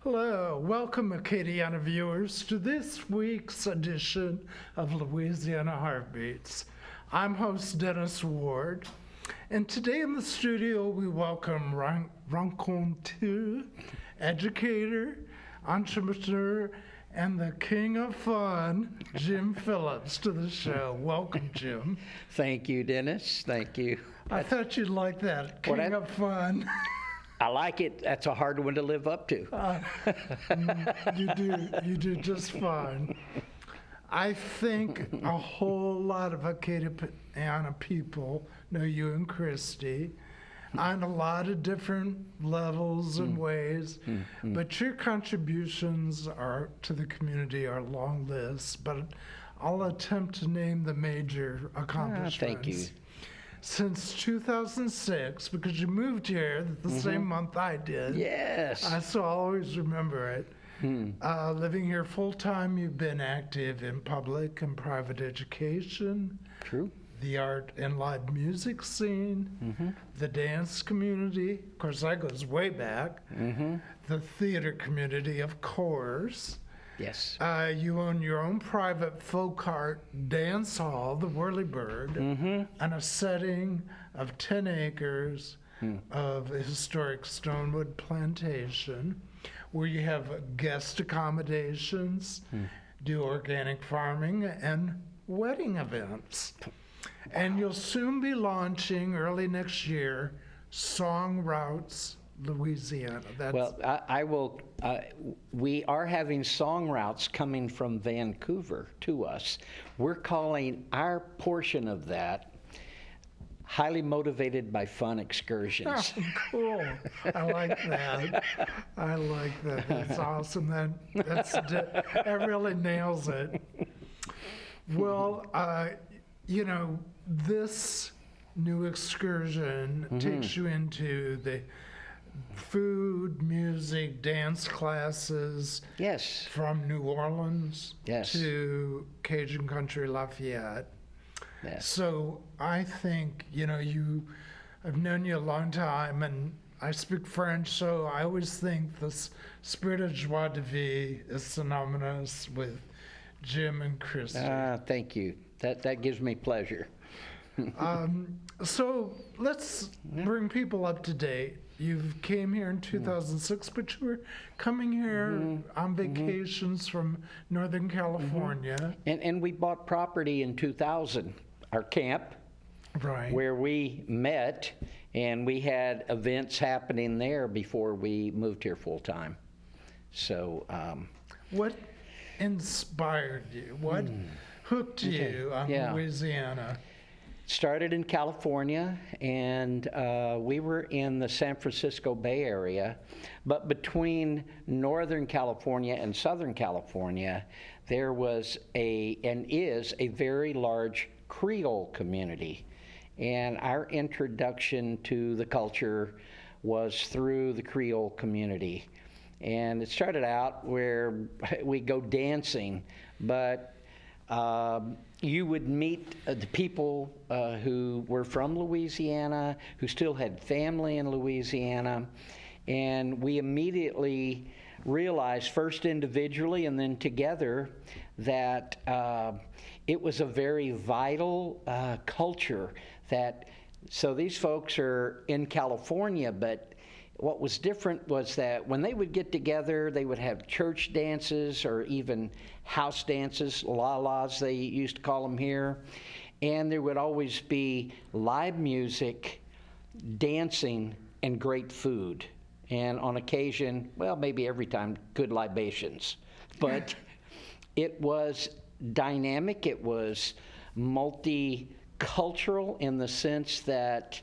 Hello, welcome Acadiana viewers to this week's edition of Louisiana Heart Beats. I'm host Dennis Ward, and today in the studio we welcome raconteur, educator, entrepreneur, and the king of fun, Jim Phillips, to the show. Welcome, Jim. Thank you, Dennis. Thank you. I thought you'd like that, king of fun. I like it. That's a hard one to live up to. You do just fine. I think a whole lot of Acadiana people know you and Christy on a lot of different levels and ways, but your contributions to the community are a long list, but I'll attempt to name the major accomplishments. Thank you. Since 2006, because you moved here the same month I did. Yes. So I'll always remember it. Living here full-time, you've been active in public and private education. True. The art and live music scene, the dance community, of course that goes way back, the theater community, of course. Yes. You own your own private folk art dance hall, the Whirlybird, on a setting of 10 acres of a historic Stonewood plantation, where you have guest accommodations, do organic farming, and wedding events. And you'll soon be launching early next year Song Routes Louisiana. I will. We are having song routes coming from Vancouver to us. We're calling our portion of that Highly Motivated by Fun Excursions. Oh, cool. I like that. That's awesome. That really nails it. Well, this new excursion takes you into the food, music, dance classes. Yes. From New Orleans Yes. to Cajun Country Lafayette. Yes. So I think, I've known you a long time, and I speak French, so I always think this spirit of joie de vivre is synonymous with Jim and Christy. Thank you. That gives me pleasure. So let's bring people up to date. You came here in 2006, but you were coming here on vacations from Northern California. And we bought property in 2000, our camp, Right. where we met, and we had events happening there before we moved here full time. So, What inspired you? What hooked you on Louisiana? started in California, and we were in the San Francisco Bay Area, but between Northern California and Southern California, there was and is a very large Creole community. And our introduction to the culture was through the Creole community. And it started out where we go dancing, but you would meet the people who were from Louisiana, who still had family in Louisiana, and we immediately realized, first individually and then together, that it was a very vital culture. So these folks are in California, but what was different was that when they would get together, they would have church dances or even house dances, la-las they used to call them here, and there would always be live music, dancing, and great food. And on occasion, well, maybe every time, good libations. But it was dynamic, it was multicultural in the sense that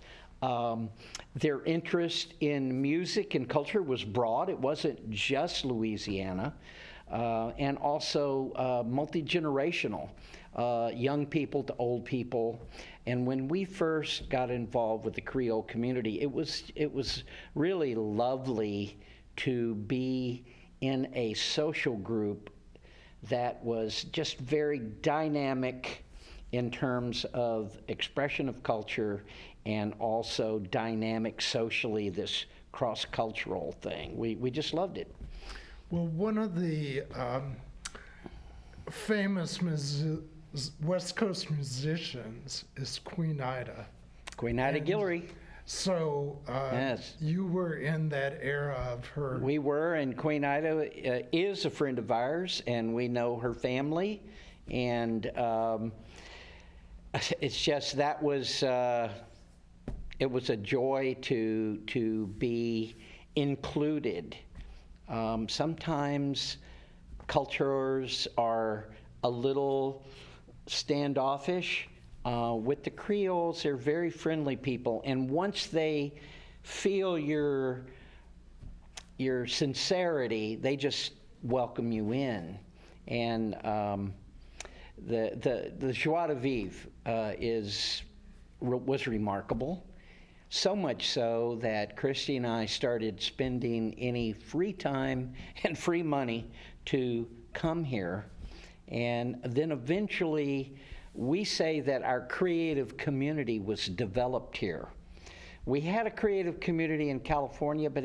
their interest in music and culture was broad. It wasn't just Louisiana, and also multi-generational, young people to old people. And when we first got involved with the Creole community, it was really lovely to be in a social group that was just very dynamic in terms of expression of culture and also dynamic socially, this cross-cultural thing. We just loved it. Well, one of the famous West Coast musicians is Queen Ida. Queen Ida Guillory. So Yes. you were in that era of her. We were, and Queen Ida is a friend of ours, and we know her family. And it's just that was it was a joy to be included. Sometimes cultures are a little standoffish. With the Creoles, they're very friendly people, and once they feel your sincerity, they just welcome you in. And the joie de vivre was remarkable. So much so that Christy and I started spending any free time and free money to come here. And then eventually, we say that our creative community was developed here. We had a creative community in California, but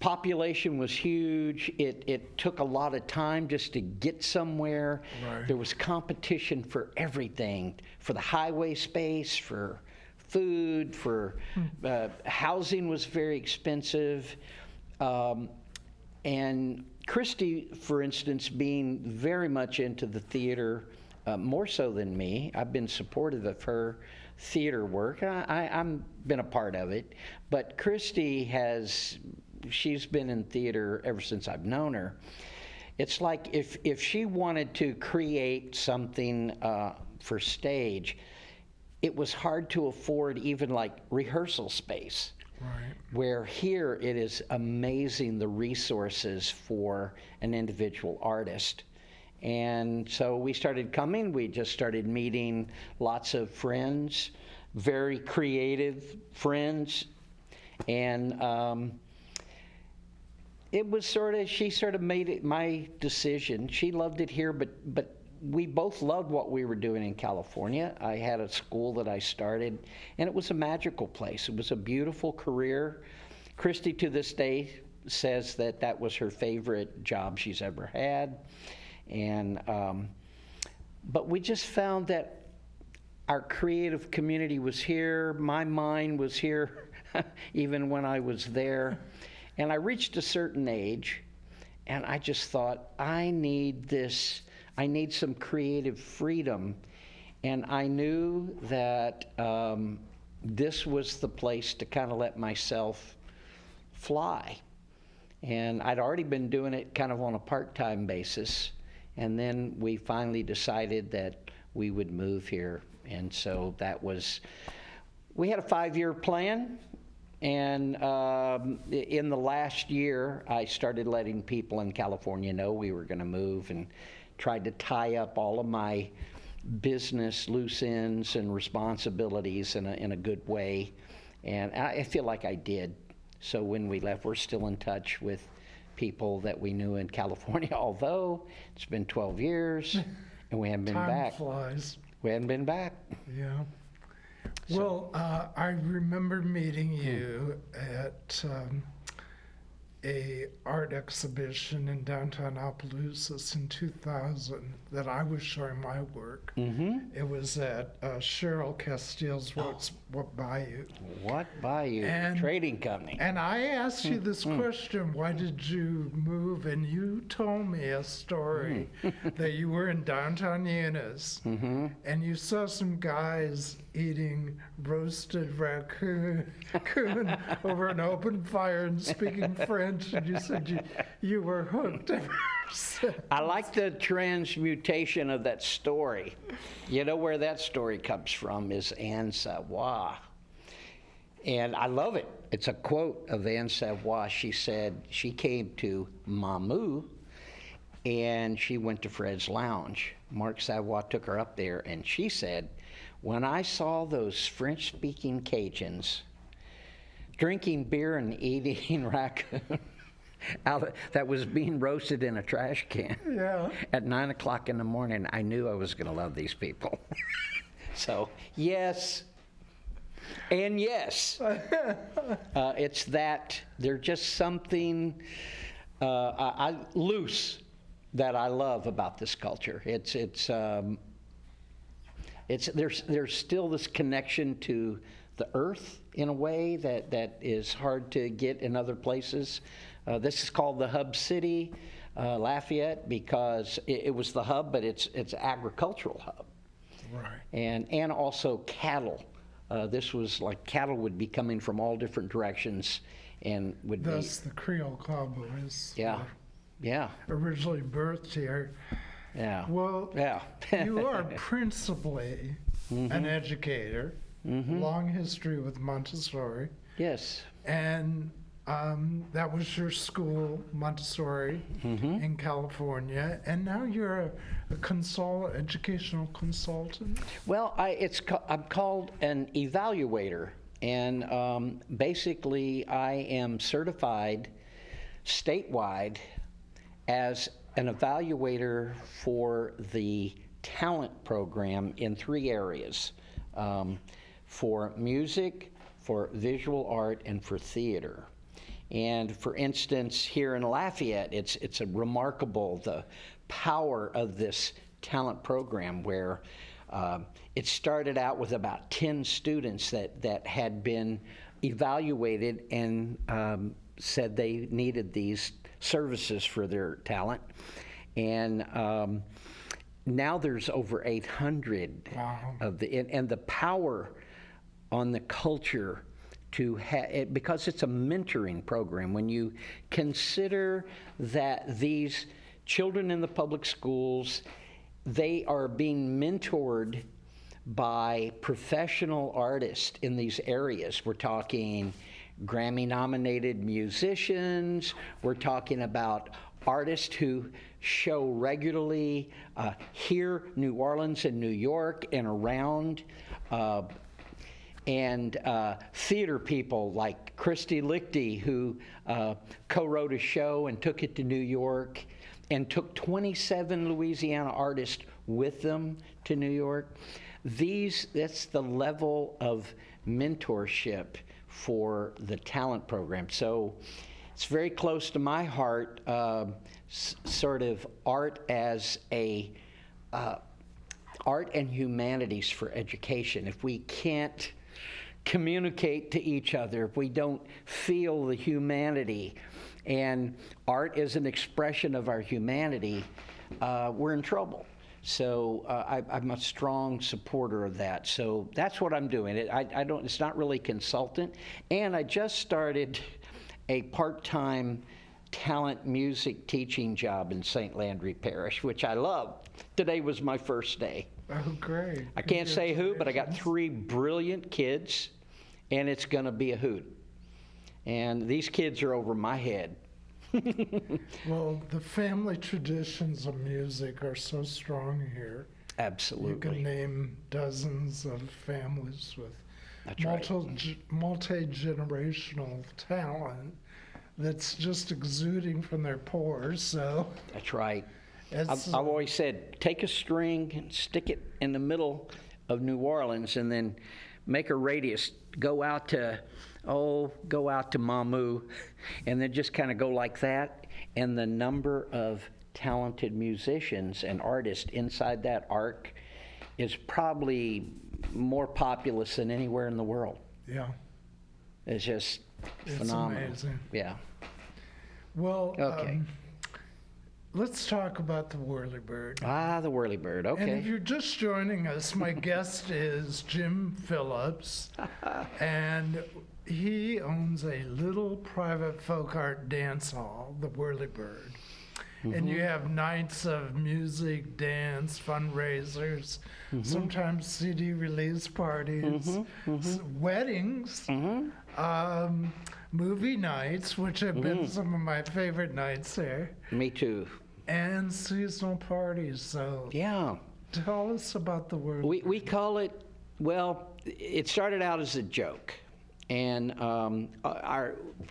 population was huge. It took a lot of time just to get somewhere. Right. There was competition for everything, for the highway space, for food, for housing was very expensive. And Christy, for instance, being very much into the theater, more so than me, I've been supportive of her theater work. I've been a part of it. But Christy she's been in theater ever since I've known her. It's like if she wanted to create something for stage, it was hard to afford even like rehearsal space. Right. Where here it is amazing the resources for an individual artist. And so we started coming, we just started meeting lots of friends, very creative friends. And it was she sort of made it my decision. She loved it here, but we both loved what we were doing in California. I had a school that I started, and it was a magical place. It was a beautiful career. Christy, to this day, says that was her favorite job she's ever had. And but we just found that our creative community was here. My mind was here even when I was there. And I reached a certain age, and I just thought, I need some creative freedom. And I knew that this was the place to kind of let myself fly. And I'd already been doing it kind of on a part-time basis. And then we finally decided that we would move here. And so we had a 5-year plan. And in the last year, I started letting people in California know we were going to move, and tried to tie up all of my business loose ends and responsibilities in a good way. And I feel like I did. So when we left, we're still in touch with people that we knew in California, although it's been 12 years and we haven't been back. Time flies. We haven't been back. Yeah. So- Well, I remember meeting you at a art exhibition in downtown Opelousas in 2000 that I was showing my work. Mm-hmm. It was at Cheryl Castile's What Bayou. What Bayou And- Trading Company? And I asked you this question, why did you move? And you told me a story that you were in downtown Eunice and you saw some guys eating roasted raccoon over an open fire and speaking French, and you said you were hooked ever since. I like the transmutation of that story. You know where that story comes from is Anne Savoy. And I love it. It's a quote of Anne Savoy. She said she came to Mamou and she went to Fred's Lounge. Mark Savoy took her up there and she said, when I saw those French-speaking Cajuns drinking beer and eating raccoon that was being roasted in a trash can at 9 o'clock in the morning, I knew I was going to love these people. So, yes. And yes, it's that there's just something loose that I love about this culture. There's still this connection to the earth in a way that is hard to get in other places. This is called the hub city, Lafayette, because it was the hub, but it's agricultural hub. Right. And also cattle. This was like cattle would be coming from all different directions and would be. Thus the Creole Cowboys. Yeah. Yeah. Originally birthed here. Yeah. Well, Yeah. you are principally an educator, long history with Montessori, Yes. and that was your school, Montessori, in California, and now you're a educational consultant? Well, I'm called an evaluator, and basically I am certified statewide as an evaluator for the talent program in 3 areas, for music, for visual art, and for theater. And for instance, here in Lafayette, it's a remarkable, the power of this talent program where it started out with about 10 students that had been evaluated and said they needed these services for their talent. And now there's over 800 of and the power on the culture to because it's a mentoring program. When you consider that these children in the public schools, they are being mentored by professional artists in these areas. We're talking Grammy-nominated musicians. We're talking about artists who show regularly here, New Orleans and New York and around, and theater people like Christy Lichty, who co-wrote a show and took it to New York and took 27 Louisiana artists with them to New York. That's the level of mentorship for the talent program. So it's very close to my heart, sort of art as art and humanities for education. If we can't communicate to each other, if we don't feel the humanity, and art is an expression of our humanity, we're in trouble. So I'm a strong supporter of that. So that's what I'm doing. It's not really consultant. And I just started a part-time talent music teaching job in St. Landry Parish, which I love. Today was my first day. Oh, great. I can't say who, but I got 3 brilliant kids, and it's going to be a hoot. And these kids are over my head. Well, the family traditions of music are so strong here. Absolutely. You can name dozens of families with multi-generational talent that's just exuding from their pores. So that's right. I've always said, take a string and stick it in the middle of New Orleans, and then make a radius. Go out to Mamu, and then just kind of go like that. And the number of talented musicians and artists inside that arc is probably more populous than anywhere in the world. Yeah. It's just phenomenal. It's amazing. Yeah. Well, okay. Let's talk about the whirlybird. The whirlybird, okay. And if you're just joining us, my guest is Jim Phillips, and he owns a little private folk art dance hall, the Whirlybird. And you have nights of music, dance, fundraisers, sometimes CD release parties, weddings, movie nights, which have been some of my favorite nights there. Me too. And seasonal parties. So yeah, tell us about the Whirlybird. We call it, well, it started out as a joke. And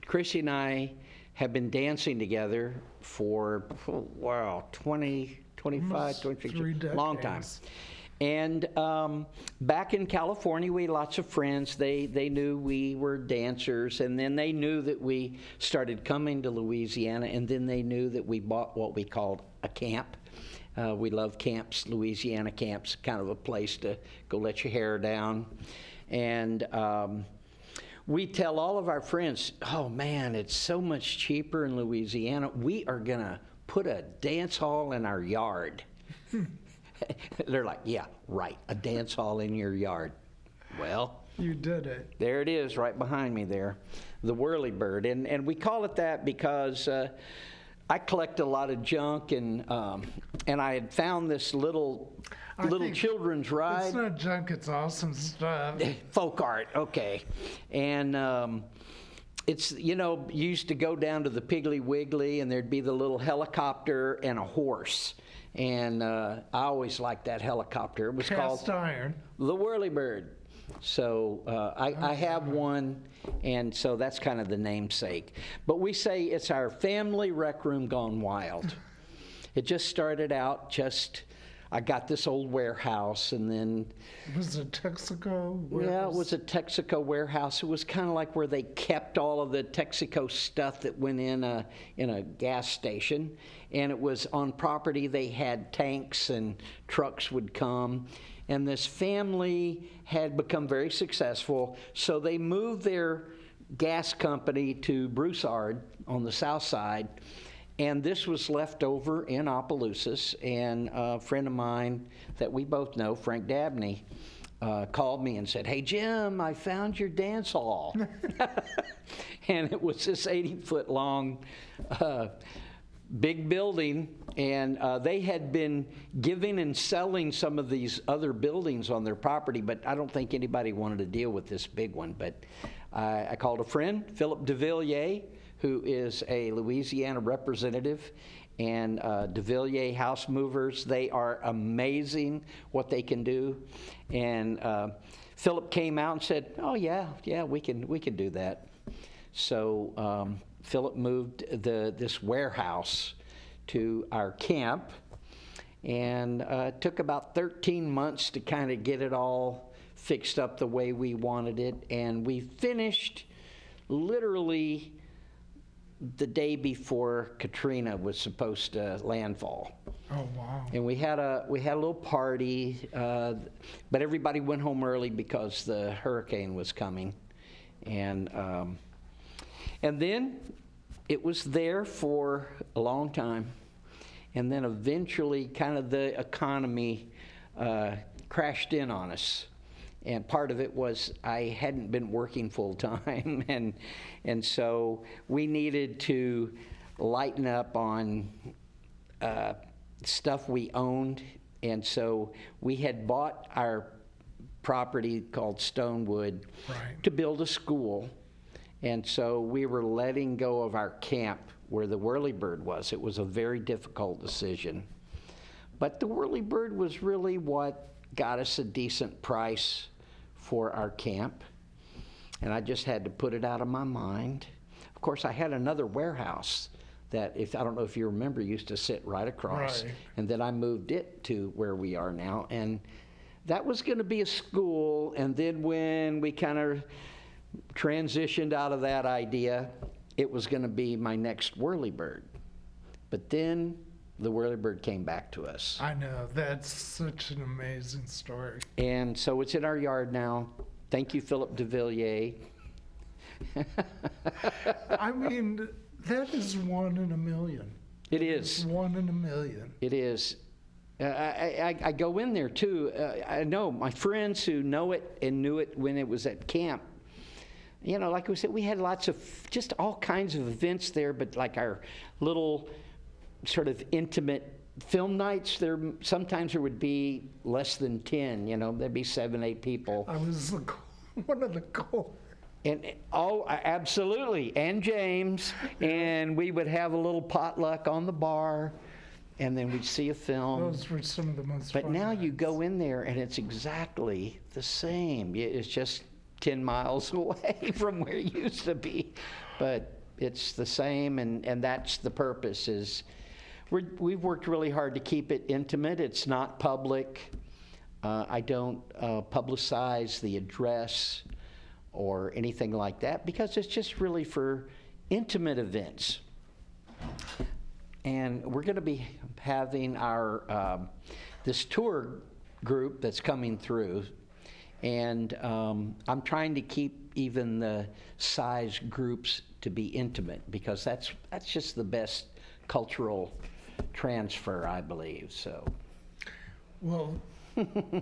Chrissy and I have been dancing together for, 20, 25, 26 years, long time. And back in California, we had lots of friends. They knew we were dancers, and then they knew that we started coming to Louisiana, and then they knew that we bought what we called a camp. We love camps, Louisiana camps, kind of a place to go let your hair down. And we tell all of our friends, oh man, it's so much cheaper in Louisiana. We are going to put a dance hall in our yard. They're like, yeah, right, a dance hall in your yard. Well, You did it. there it is right behind me there, the Whirlybird. And we call it that because I collect a lot of junk, and I had found this little think children's ride. It's not junk, it's awesome stuff. Folk art, okay. And it's, you used to go down to the Piggly Wiggly, and there'd be the little helicopter and a horse. And I always liked that helicopter. It was Cast called iron. the Whirlybird. So I have one, and so that's kind of the namesake. But we say it's our family rec room gone wild. It just started out I got this old warehouse, and then... Was it Texaco? Yeah, it was a Texaco warehouse. It was kind of like where they kept all of the Texaco stuff that went in a gas station. And it was on property. They had tanks, and trucks would come. And this family had become very successful, so they moved their gas company to Broussard on the south side. And this was left over in Opelousas, and a friend of mine that we both know, Frank Dabney, called me and said, hey, Jim, I found your dance hall. And it was this 80-foot long big building, and they had been giving and selling some of these other buildings on their property, but I don't think anybody wanted to deal with this big one. But I called a friend, Philip DeVilliers, who is a Louisiana representative, and DeVilliers House Movers. They are amazing what they can do. And Philip came out and said, oh yeah, we can do that. So Philip moved this warehouse to our camp, and it took about 13 months to kind of get it all fixed up the way we wanted it. And we finished literally the day before Katrina was supposed to landfall. Oh, wow. And we had a little party, but everybody went home early because the hurricane was coming. And then it was there for a long time. And then eventually kind of the economy crashed in on us. And part of it was I hadn't been working full time, and so we needed to lighten up on stuff we owned. And so we had bought our property called Stonewood to build a school. And so we were letting go of our camp where the Whirlybird was. It was a very difficult decision. But the Whirlybird was really what got us a decent price for our camp. And I just had to put it out of my mind. Of course, I had another warehouse that, I don't know if you remember, used to sit right across. Right. And then I moved it to where we are now. And that was going to be a school. And then when we kind of transitioned out of that idea, it was going to be my next Whirlybird. But then the Whirlybird came back to us. I know. That's such an amazing story. And so it's in our yard now. Thank you, Philip DeVilliers. I mean, that is 1 in a million. It is. 1 in a million. It is. I go in there, too. I know my friends who know it and knew it when it was at camp. You know, like we said, we had lots of, just all kinds of events there, but like our little sort of intimate film nights, sometimes there would be less than 10, there'd be 7, 8 people. I was one of the core. And absolutely, and James, and we would have a little potluck on the bar, and then we'd see a film. Those were some of the most But fun now nights. you go in there and it's exactly the same. It's just 10 miles away from where it used to be, but it's the same, and that's the purpose. We've worked really hard to keep it intimate. It's not public. I don't publicize the address or anything like that because it's just really for intimate events. And we're going to be having our this tour group that's coming through, and I'm trying to keep even the size groups to be intimate because that's just the best cultural transfer, I believe. So, Well,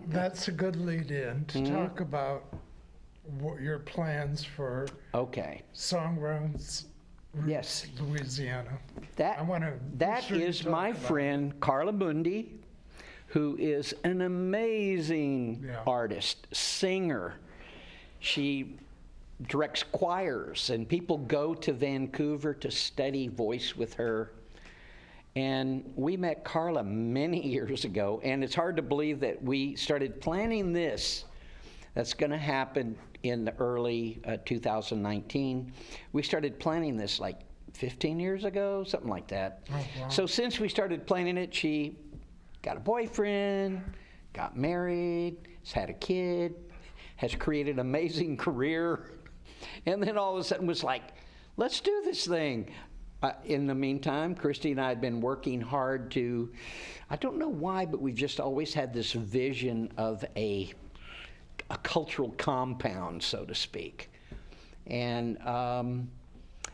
that's a good lead-in to talk about what your plans for okay. Songruns, Yes. Louisiana. That, I wanna be that sure you is talk my about friend Carla Boondi, who is an amazing Yeah. artist, singer. She directs choirs, and people go to Vancouver to study voice with her. And we met Carla many years ago, and it's hard to believe that we started planning this. That's going to happen in the early 2019. We started planning this like 15 years ago, something like that. Oh, wow. So since we started planning it, she got a boyfriend, got married, has had a kid, has created an amazing career, and then all of a sudden was like, let's do this thing. In the meantime, Christy and I had been working hard to, I don't know why, but we've just always had this vision of a cultural compound, so to speak. And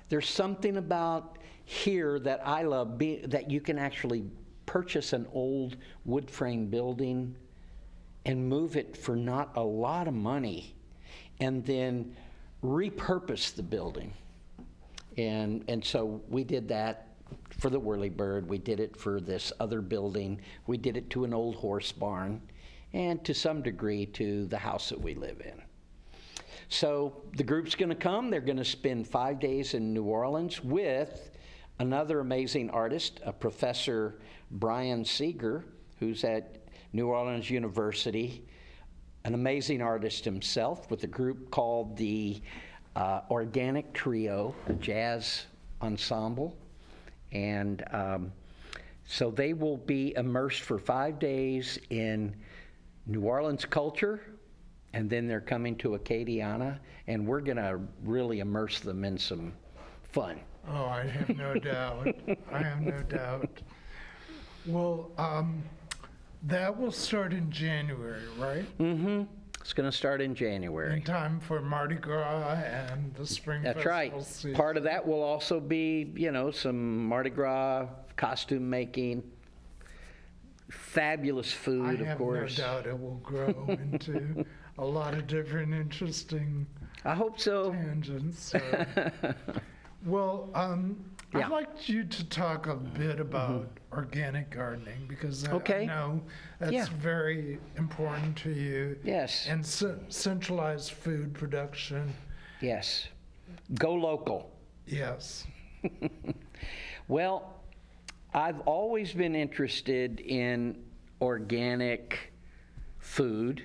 there's something about here that I love, that you can actually purchase an old wood frame building and move it for not a lot of money and then repurpose the building. And so we did that for the Whirlybird. We did it for this other building. We did it to an old horse barn, and to some degree to the house that we live in. So the group's going to come. They're going to spend 5 days in New Orleans with another amazing artist, Professor Brian Seeger, who's at New Orleans University, an amazing artist himself, with a group called the Organic Trio, a jazz ensemble. And so they will be immersed for 5 days in New Orleans culture, and then they're coming to Acadiana, and we're going to really immerse them in some fun. Oh, I have no doubt. I have no doubt. Well, that will start in January, right? Mm-hmm. It's going to start in January. In time for Mardi Gras and the Spring That's Festival right. season. Part of that will also be, some Mardi Gras costume making, fabulous food, of course. I have no doubt it will grow into a lot of different interesting I hope so. tangents. Well, Yeah. I'd like you to talk a bit about organic gardening because Okay. I know that's Yeah. very important to you. Yes. And centralized food production. Yes. Go local. Yes. Well, I've always been interested in organic food,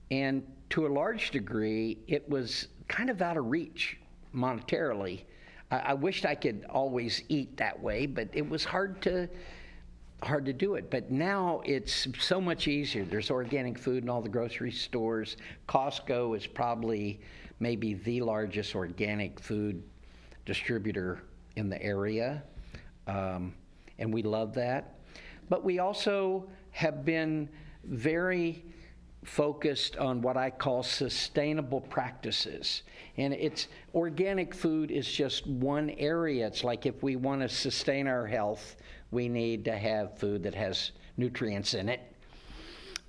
and to a large degree, it was kind of out of reach monetarily. I wished I could always eat that way, but it was hard to do it. But now it's so much easier. There's organic food in all the grocery stores. Costco is probably maybe the largest organic food distributor in the area, and we love that. But we also have been very focused on what I call sustainable practices. And organic food is just one area. It's like if we want to sustain our health, we need to have food that has nutrients in it.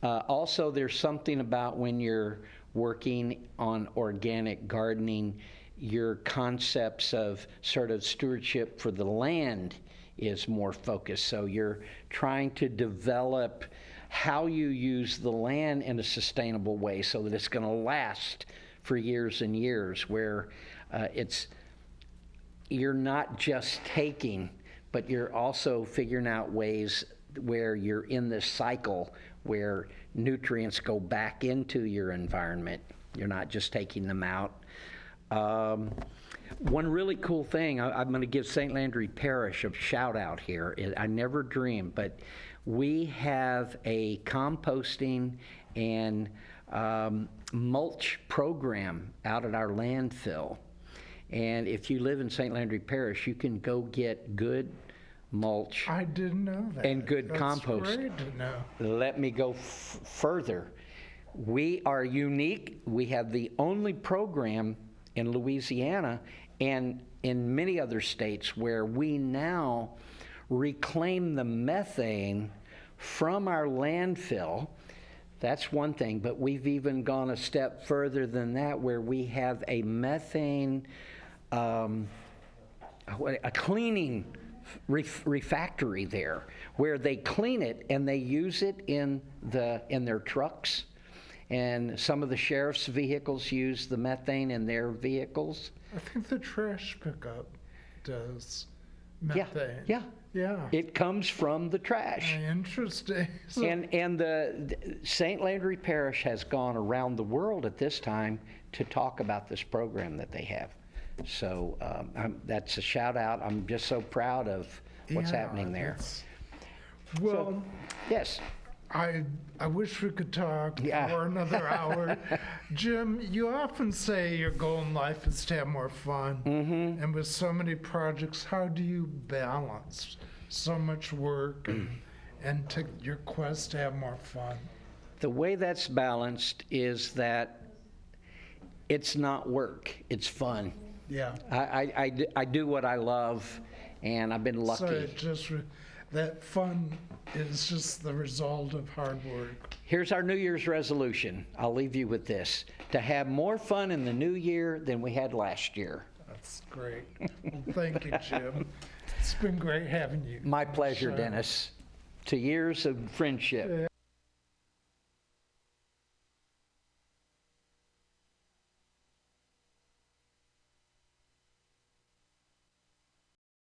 Also, there's something about when you're working on organic gardening, your concepts of sort of stewardship for the land is more focused. So you're trying to develop how you use the land in a sustainable way so that it's going to last for years and years, where you're not just taking, but you're also figuring out ways where you're in this cycle where nutrients go back into your environment. You're not just taking them out. One really cool thing, I'm going to give St. Landry Parish a shout out here. I never dreamed, but we have a composting and mulch program out at our landfill. And if you live in St. Landry Parish, you can go get good mulch I didn't know that. and good That's compost. great to know. Let me go further. We are unique. We have the only program in Louisiana and in many other states where we now reclaim the methane from our landfill. That's one thing, but we've even gone a step further than that, where we have a methane, a cleaning refactory there, where they clean it and they use it in their trucks. And some of the sheriff's vehicles use the methane in their vehicles. I think the trash pickup does methane. Yeah. Yeah. It comes from the trash. Interesting. So, And the St. Landry Parish has gone around the world at this time to talk about this program that they have. So that's a shout out. I'm just so proud of what's happening there. Well, Yes. I wish we could talk Yeah. for another hour. Jim, you often say your goal in life is to have more fun. Mm-hmm. And with so many projects, how do you balance so much work and to your quest to have more fun? The way that's balanced is that it's not work, it's fun. Yeah. I do what I love, and I've been lucky. So it just that fun is just the result of hard work. Here's our New Year's resolution. I'll leave you with this: to have more fun in the new year than we had last year. That's great. Well, thank you, Jim. It's been great having you. My pleasure, Sure. Dennis. To years of friendship.